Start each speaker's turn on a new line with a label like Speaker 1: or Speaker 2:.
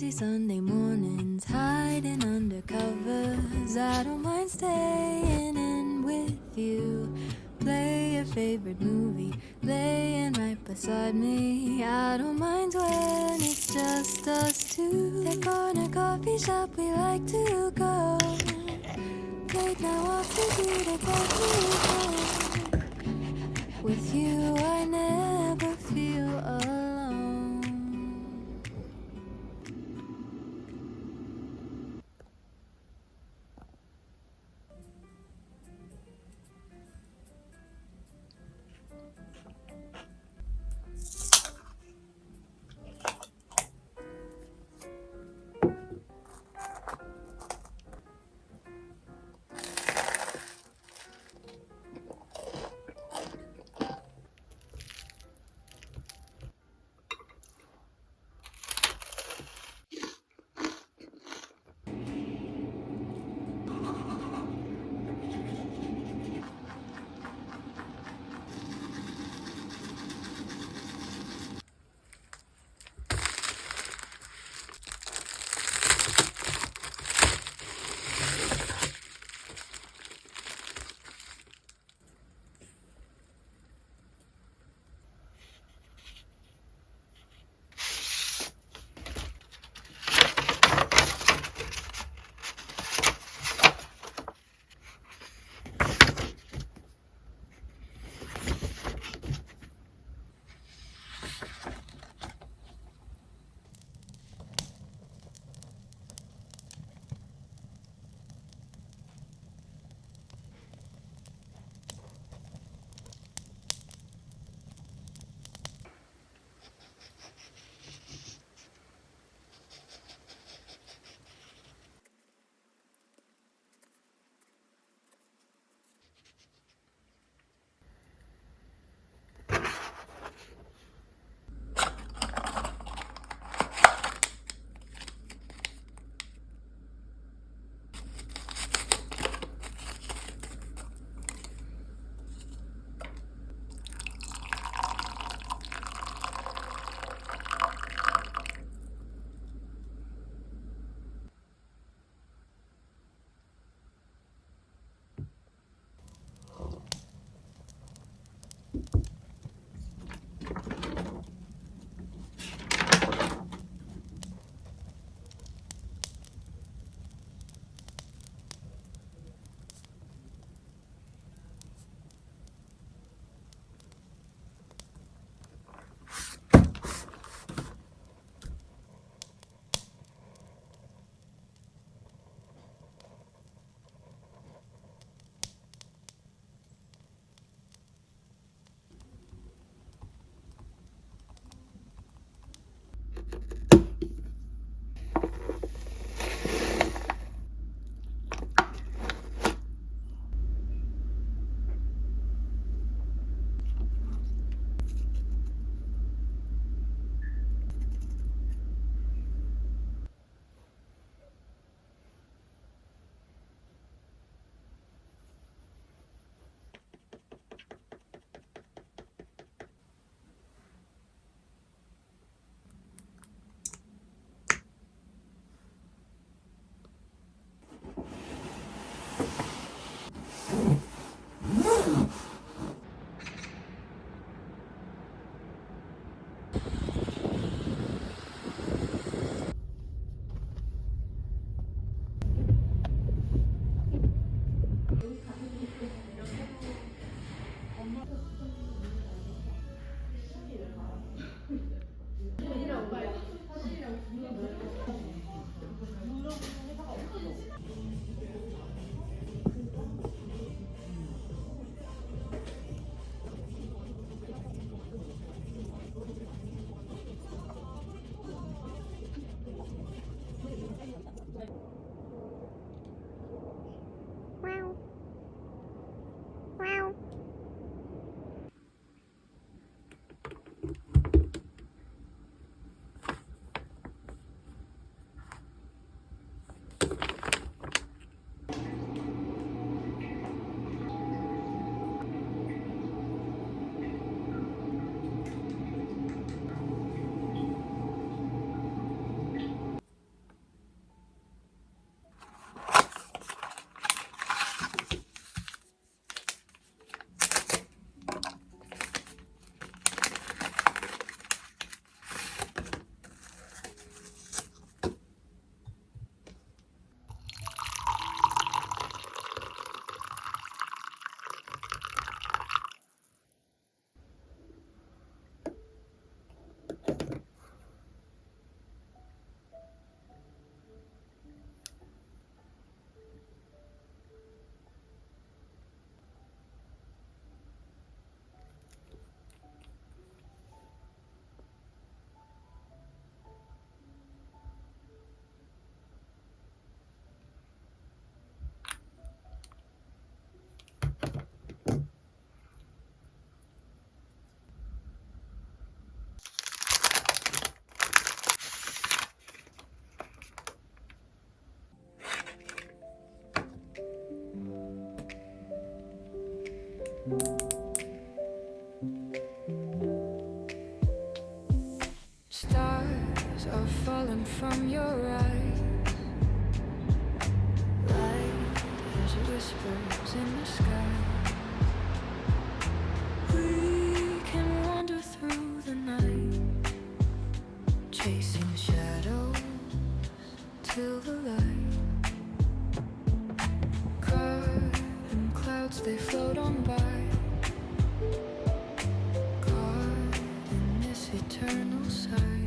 Speaker 1: lazy Sunday mornings, hiding under covers. I don't mind staying in with you. Play your favorite movie, laying right beside me. I don't mind when it's just us two. That corner coffee shop we like to go. Late night walks with you to take me home. With you I never feel alone. Stars are falling from your eyes, light as whispers in the sky. We can wander through the night, chasing shadows till the light. Caught in clouds, they float on by, caught in this eternal sight.